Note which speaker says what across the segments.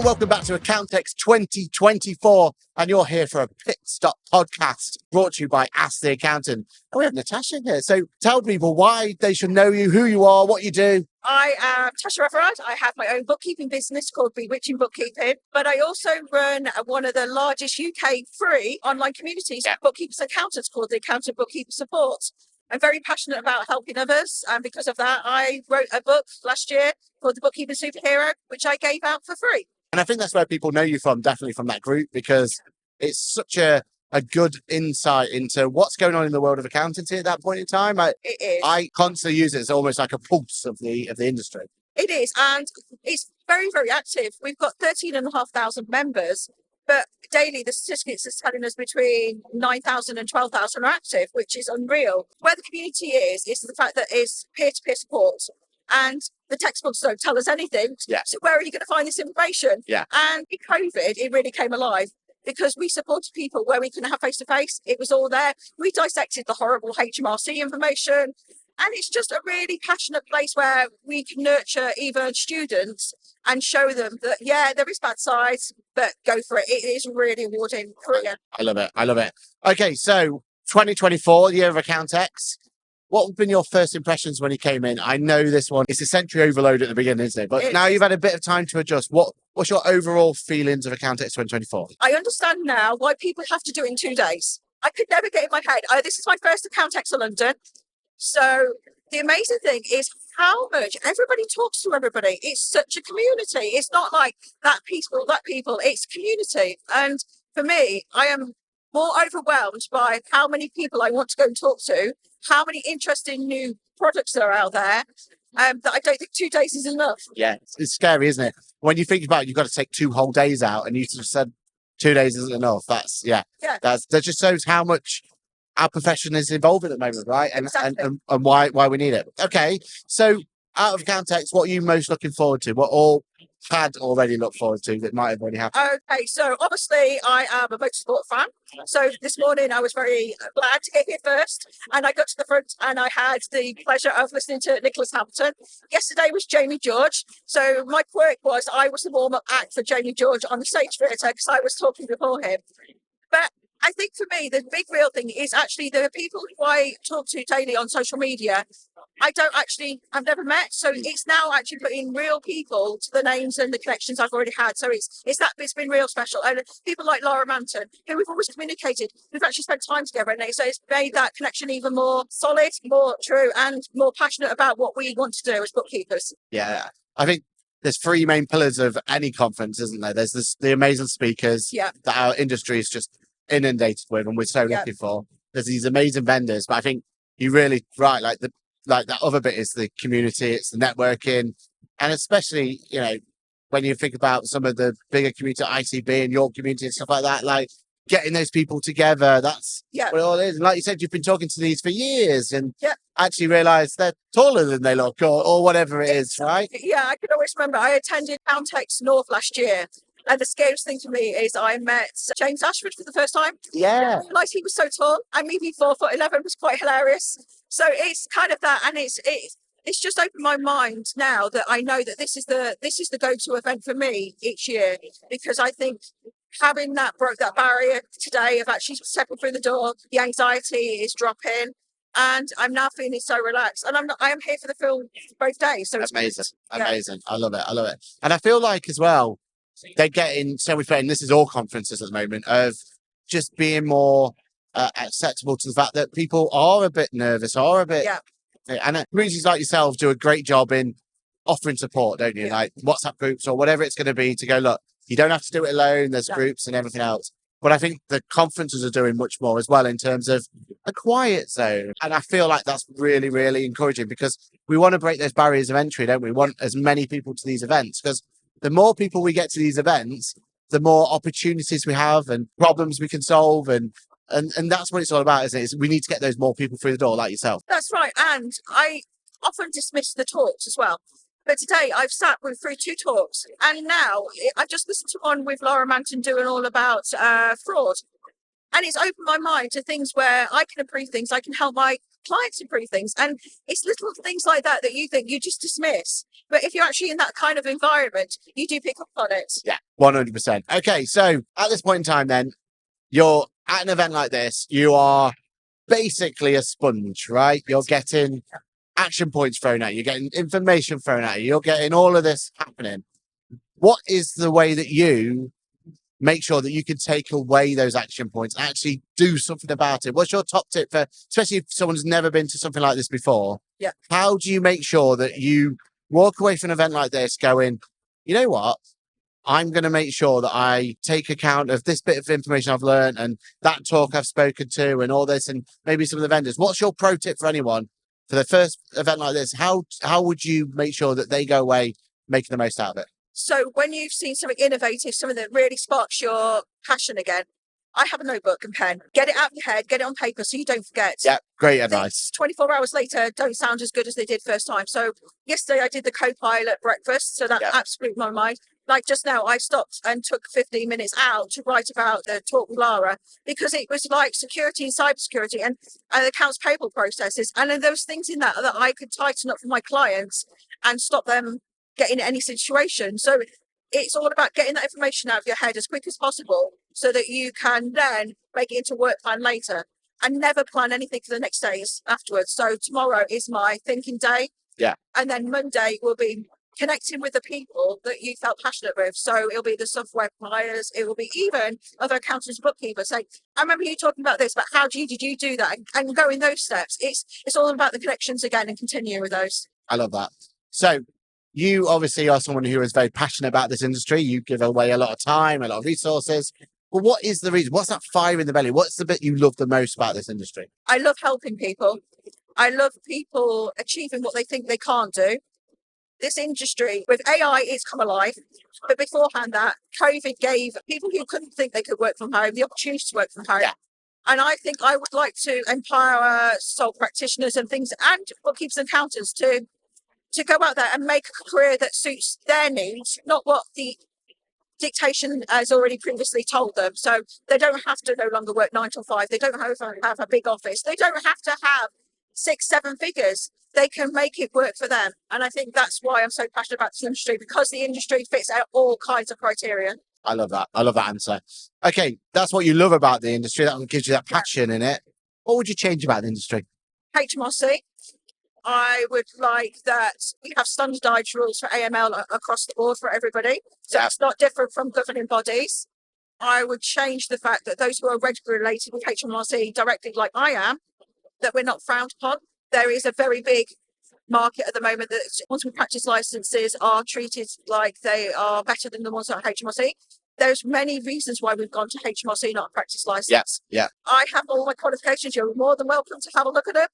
Speaker 1: welcome back to Account-X 2024, and you're here for a Pitstop Podcast brought to you by Ask the Accountant. And we have Natasha here, so tell people why they should know you, who you are, what you do.
Speaker 2: I am Natasha Everard. I have my own bookkeeping business called Bewitching Bookkeeping, but I also run one of the largest UK free online communities for bookkeepers and accountants called the Accountant Bookkeeper Support. I'm very passionate about helping others, and because of that, I wrote a book last year called The Bookkeeping Superhero, which I gave out for free.
Speaker 1: And I think that's where people know you from, definitely from that group, because it's such a good insight into what's going on in the world of accountancy at that point in time.
Speaker 2: It is.
Speaker 1: I constantly use it as almost like a pulse of the industry.
Speaker 2: It is, and it's very, very active. We've got 13,500 members, but daily the statistics are telling us between 9,000 and 12,000 are active, which is unreal. Where the community is the fact that it's peer-to-peer support. And the textbooks don't tell us anything.
Speaker 1: Yeah.
Speaker 2: So where are you going to find this information?
Speaker 1: Yeah.
Speaker 2: And in COVID, it really came alive because we supported people where we couldn't have face-to-face. It was all there. We dissected the horrible HMRC information. And it's just a really passionate place where we can nurture even students and show them that, yeah, there is bad sides, but go for it. It is really rewarding. Brilliant.
Speaker 1: I love it. I love it. Okay, so 2024, year of Account-X. What have been your first impressions when you came in? I know this one is essentially overload at the beginning, isn't it? But now you've had a bit of time to adjust. What's your overall feelings of Account-X 2024?
Speaker 2: I understand now why people have to do it in 2 days. I could never get in my head, this is my first Account-X in London. So the amazing thing is how much everybody talks to everybody. It's such a community. It's not like that people, it's community. And for me, I am more overwhelmed by how many people I want to go and talk to, how many interesting new products are out there, that I don't think 2 days is enough.
Speaker 1: Yeah, it's scary, isn't it? When you think about it, you've got to take 2 whole days out, and you just said 2 days isn't enough. That just shows how much our profession is evolving at the moment, right? And
Speaker 2: Exactly.
Speaker 1: and why we need it. Okay, so out of Account-X, what are you most looking forward to? What all had already looked forward to that might have already happened?
Speaker 2: Okay, so obviously I am a motorsport fan. So this morning I was very glad to get here first, and I got to the front and I had the pleasure of listening to Nicholas Hamilton. Yesterday was Jamie George. So my quirk was I was the warm-up act for Jamie George on the stage theatre because I was talking before him. But I think for me, the big real thing is actually the people who I talk to daily on social media, I've never met. So it's now actually putting real people to the names and the connections I've already had. So it's been real special. And people like Laura Manton, who we've always communicated, we've actually spent time together. And so it's made that connection even more solid, more true, and more passionate about what we want to do as bookkeepers.
Speaker 1: Yeah, I think there's 3 main pillars of any conference, isn't there? There's the amazing speakers that our industry is just inundated with, and we're so looking for. There's these amazing vendors, but I think you really like that other bit is the community, it's the networking, and especially when you think about some of the bigger community, ICB and your community and stuff like that, like getting those people together. That's what it all is. And like you said, you've been talking to these for years, and actually realise they're taller than they look, or whatever it is, right?
Speaker 2: Yeah, I can always remember. I attended Account-X North last year. And the scariest thing for me is I met James Ashford for the first time.
Speaker 1: Yeah.
Speaker 2: I realised he was so tall, and maybe 4'11" was quite hilarious. So it's kind of that, and it's just opened my mind now that I know that this is the go-to event for me each year, because I think having that broke that barrier today of actually stepping through the door, the anxiety is dropping. And I'm now feeling so relaxed, and I am here for the film both days. So it's
Speaker 1: amazing. I love it. And I feel like as well, they're getting so much better, and this is all conferences at the moment, of just being more acceptable to the fact that people are a bit nervous, and communities like yourself do a great job in offering support, don't you? Like WhatsApp groups or whatever it's going to be, to go, look, you don't have to do it alone, there's groups and everything else. But I think the conferences are doing much more as well in terms of a quiet zone. And I feel like that's really, really encouraging, because we want to break those barriers of entry, don't we? We want as many people to these events, because the more people we get to these events, the more opportunities we have and problems we can solve. And that's what it's all about, isn't it? We need to get those more people through the door, like yourself.
Speaker 2: That's right. And I often dismiss the talks as well. But today I've sat through 2 talks, and now I just listened to one with Laura Manton doing all about fraud. And it's opened my mind to things where I can improve things, I can help my clients improve things. And it's little things like that that you think you just dismiss. But if you're actually in that kind of environment, you do pick up on it.
Speaker 1: Yeah, 100%. Okay, so at this point in time, then, you're at an event like this, you are basically a sponge, right? You're getting action points thrown at you, you're getting information thrown at you, you're getting all of this happening. What is the way that you make sure that you can take away those action points, actually do something about it? What's your top tip for, especially if someone's never been to something like this before?
Speaker 2: Yeah.
Speaker 1: How do you make sure that you walk away from an event like this going, you know what? I'm going to make sure that I take account of this bit of information I've learned and that talk I've spoken to and all this, and maybe some of the vendors. What's your pro tip for anyone for the first event like this? How would you make sure that they go away making the most out of it?
Speaker 2: So when you've seen something innovative, something that really sparks your passion again, I have a notebook and pen. Get it out of your head, get it on paper so you don't forget.
Speaker 1: Yeah, great advice.
Speaker 2: 24 hours later don't sound as good as they did first time. So yesterday I did the co-pilot breakfast, so that absolutely blew my mind. Like just now, I stopped and took 15 minutes out to write about the talk with Lara, because it was like security and cybersecurity and accounts payable processes. And then there was things in that I could tighten up for my clients and stop them getting in any situation. So it's all about getting that information out of your head as quick as possible so that you can then make it into a work plan later, and never plan anything for the next days afterwards. So tomorrow is my thinking day.
Speaker 1: Yeah.
Speaker 2: And then Monday will be connecting with the people that you felt passionate with. So it'll be the software providers, it will be even other accountants, bookkeepers saying, I remember you talking about this, but how did you do that? And go in those steps. It's all about the connections again and continue with those.
Speaker 1: I love that. So you obviously are someone who is very passionate about this industry. You give away a lot of time, a lot of resources. Well, what is the reason? What's that fire in the belly? What's the bit you love the most about this industry?
Speaker 2: I love helping people. I love people achieving what they think they can't do. This industry with AI, it's come alive. But beforehand that, COVID gave people who couldn't think they could work from home the opportunity to work from home.
Speaker 1: Yeah.
Speaker 2: And I think I would like to empower sole practitioners and things, and bookkeepers and accountants to go out there and make a career that suits their needs, not what the dictation has already previously told them. So they don't have to no longer work 9 to 5. They don't have to have a big office. They don't have to have 6-7 figures. They can make it work for them. And I think that's why I'm so passionate about this industry, because the industry fits out all kinds of criteria.
Speaker 1: I love that. I love that answer. Okay, that's what you love about the industry. That gives you that passion in it. What would you change about the industry?
Speaker 2: HMRC. I would like that we have standardised rules for AML across the board for everybody. So it's not different from governing bodies. I would change the fact that those who are related with HMRC directly, like I am, that we're not frowned upon. There is a very big market at the moment that once we practice licenses are treated like they are better than the ones that are HMRC. There's many reasons why we've gone to HMRC, not a practice license.
Speaker 1: Yeah.
Speaker 2: I have all my qualifications. You're more than welcome to have a look at them.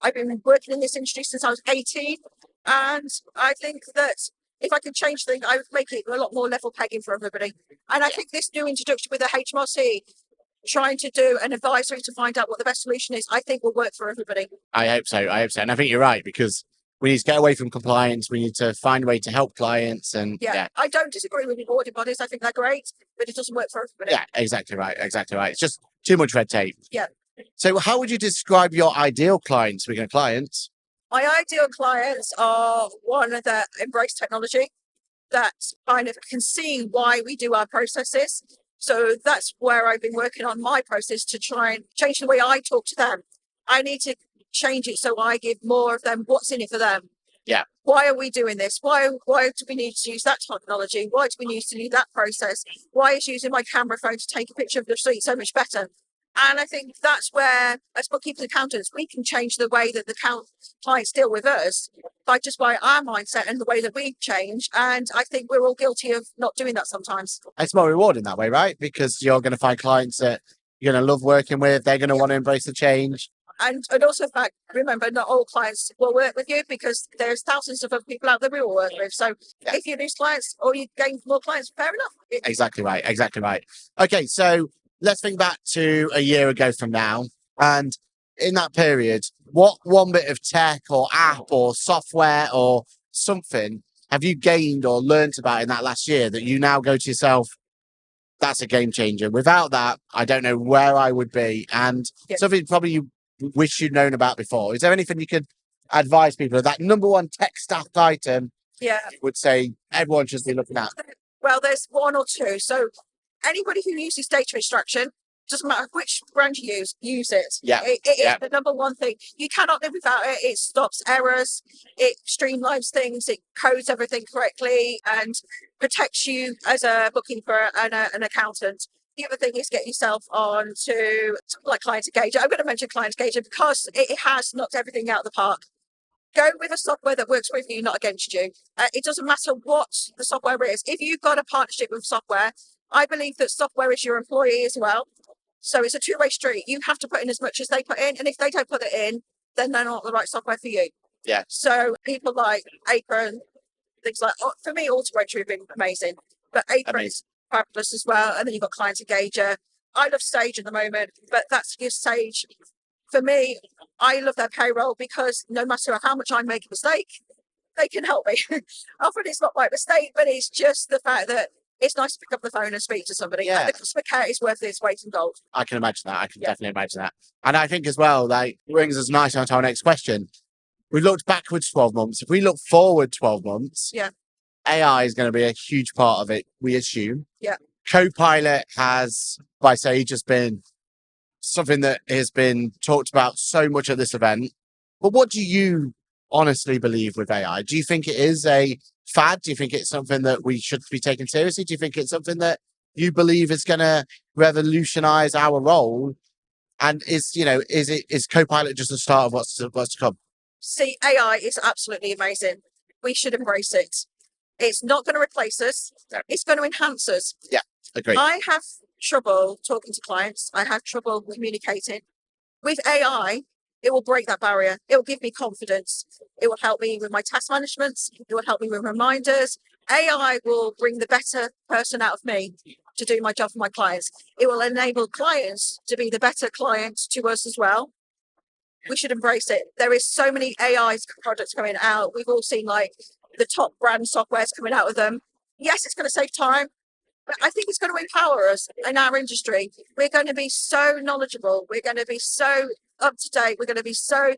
Speaker 2: I've been working in this industry since I was 18, and I think that if I could change things, I would make it a lot more level pegging for everybody. And I think this new introduction with the HMRC, trying to do an advisory to find out what the best solution is, I think will work for everybody.
Speaker 1: I hope so. And I think you're right, because we need to get away from compliance. We need to find a way to help clients. And
Speaker 2: I don't disagree with rewarding bodies. I think they're great, but it doesn't work for everybody.
Speaker 1: Yeah, exactly right. It's just too much red tape.
Speaker 2: Yeah.
Speaker 1: So how would you describe your ideal clients? Speaking of clients,
Speaker 2: my ideal clients are one that embrace technology, that kind of can see why we do our processes. So that's where I've been working on my process to try and change the way I talk to them. I need to change it so I give more of them what's in it for them.
Speaker 1: Yeah.
Speaker 2: Why are we doing this? Why do we need to use that technology? Why do we need to do that process? Why is using my camera phone to take a picture of the receipt so much better? And I think that's where, as bookkeepers and accountants, we can change the way that the clients deal with us by our mindset and the way that we change. And I think we're all guilty of not doing that sometimes.
Speaker 1: It's more rewarding that way, right? Because you're going to find clients that you're going to love working with. They're going to want to embrace the change.
Speaker 2: And also, remember, not all clients will work with you, because there's thousands of other people out there we will work with. So if you lose clients or you gain more clients, fair enough.
Speaker 1: Exactly right. Okay, so let's think back to a year ago from now. And in that period, what one bit of tech or app or software or something have you gained or learnt about in that last year that you now go to yourself, that's a game changer. Without that, I don't know where I would be. And something probably you wish you'd known about before. Is there anything you could advise people of that number one tech stack item you would say everyone should be looking at?
Speaker 2: Well, there's one or two. So anybody who uses data extraction, doesn't matter which brand you use it. It is the number one thing. You cannot live without it. It stops errors. It streamlines things. It codes everything correctly and protects you as a bookkeeper and an accountant. The other thing is get yourself on to like Client Engager. I'm going to mention Client Engager because it has knocked everything out of the park. Go with a software that works with you, not against you. It doesn't matter what the software is. If you've got a partnership with software, I believe that software is your employee as well. So it's a two-way street. You have to put in as much as they put in. And if they don't put it in, then they're not the right software for you.
Speaker 1: Yeah.
Speaker 2: So people like Apron, things like, for me, Auto-Entry have been amazing. But Apron's fabulous as well. And then you've got Client Engager. I love Sage at the moment, but that's gives Sage. For me, I love their payroll because no matter how much I make a mistake, they can help me. Often it's not my mistake, but it's just the fact that it's nice to pick up the phone and speak to somebody. Yeah. And the customer care is worth its weight in gold.
Speaker 1: I can imagine that. I can definitely imagine that. And I think as well, like, brings us nicely onto our next question. We looked backwards 12 months. If we look forward 12 months, AI is going to be a huge part of it, we assume.
Speaker 2: Yeah.
Speaker 1: Copilot has, by say, just been something that has been talked about so much at this event. But what do you honestly believe with AI? Do you think it is a fad? Do you think it's something that we should be taken seriously? Do you think it's something that you believe is going to revolutionize our role? And is Copilot just the start of what's to come?
Speaker 2: See, AI is absolutely amazing. We should embrace it. It's not going to replace us. It's going to enhance us.
Speaker 1: Yeah, agree.
Speaker 2: I have trouble talking to clients. I have trouble communicating. With AI, it will break that barrier. It will give me confidence. It will help me with my task management. It will help me with reminders. AI will bring the better person out of me to do my job for my clients. It will enable clients to be the better clients to us as well. We should embrace it. There is so many AI products coming out. We've all seen like the top brand softwares coming out of them. Yes, it's going to save time, but I think it's going to empower us in our industry. We're going to be so knowledgeable. We're going to be so up to date. We're going to be so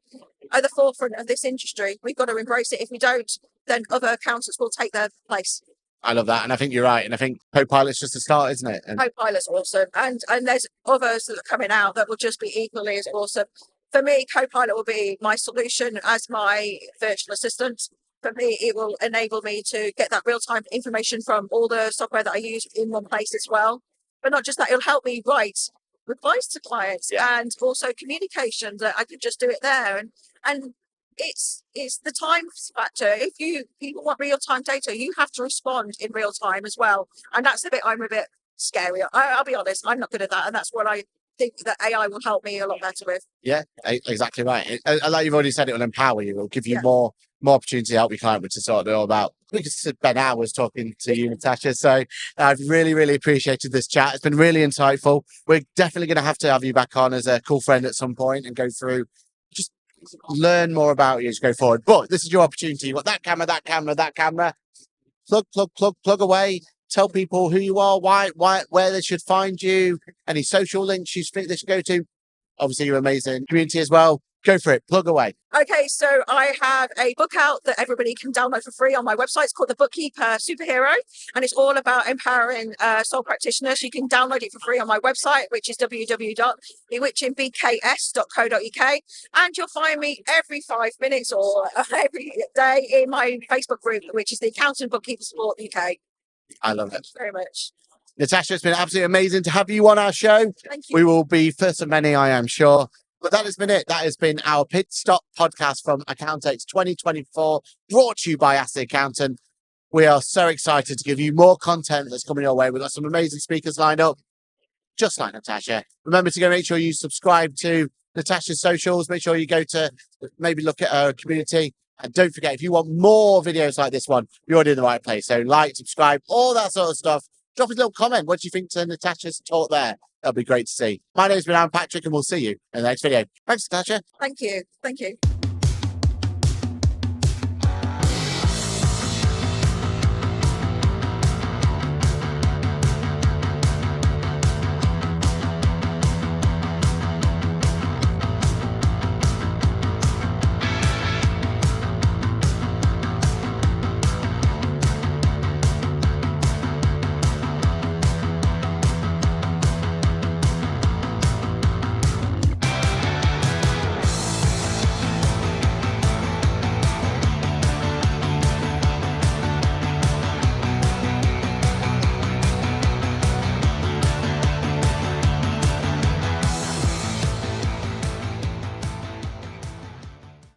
Speaker 2: at the forefront of this industry. We've got to embrace it. If we don't, then other accountants will take their place.
Speaker 1: I love that. And I think you're right. And I think Copilot's just a start, isn't it?
Speaker 2: Copilot's awesome. And there's others that are coming out that will just be equally as awesome. For me, Copilot will be my solution as my virtual assistant. For me, it will enable me to get that real-time information from all the software that I use in one place as well. But not just that, it'll help me write replies to clients and also communication that I could just do it there. And it's the time factor. If people want real-time data, you have to respond in real time as well. And that's the bit I'm a bit scary. I'll be honest, I'm not good at that. And that's what I think that AI will help me a lot better with.
Speaker 1: Yeah, exactly right. Like you've already said, it will empower you. It will give you more opportunity to help your client, which is sort of all about. We could spend hours talking to you, Natasha. So I've really, really appreciated this chat. It's been really insightful. We're definitely going to have you back on as a cool friend at some point and go through, just learn more about you as you go forward. But this is your opportunity. You've got that camera. Plug away. Tell people who you are, why, where they should find you, any social links you think they should go to. Obviously, you're amazing. Community as well. Go for it. Plug away.
Speaker 2: Okay, so I have a book out that everybody can download for free on my website. It's called The Bookkeeper Superhero, and it's all about empowering sole practitioners. You can download it for free on my website, which is www.bewitchingbks.co.uk. And you'll find me every 5 minutes or every day in my Facebook group, which is the Accountant Bookkeeper Support UK.
Speaker 1: I love it.
Speaker 2: Thank you very much.
Speaker 1: Natasha, it's been absolutely amazing to have you on our show.
Speaker 2: Thank you.
Speaker 1: We will be first of many, I am sure. But that has been it. That has been our Pitstop podcast from JnG&x 2024, brought to you by Ask the Accountant. We are so excited to give you more content that's coming your way. We've got some amazing speakers lined up, just like Natasha. Remember to go make sure you subscribe to Natasha's socials. Make sure you go to maybe look at her community. And don't forget, if you want more videos like this one, you're already in the right place. So like, subscribe, all that sort of stuff. Drop us a little comment. What do you think to Natasha's talk there? That'll be great to see. My name's been Aaron Patrick, and we'll see you in the next video. Thanks, Natasha.
Speaker 2: Thank you.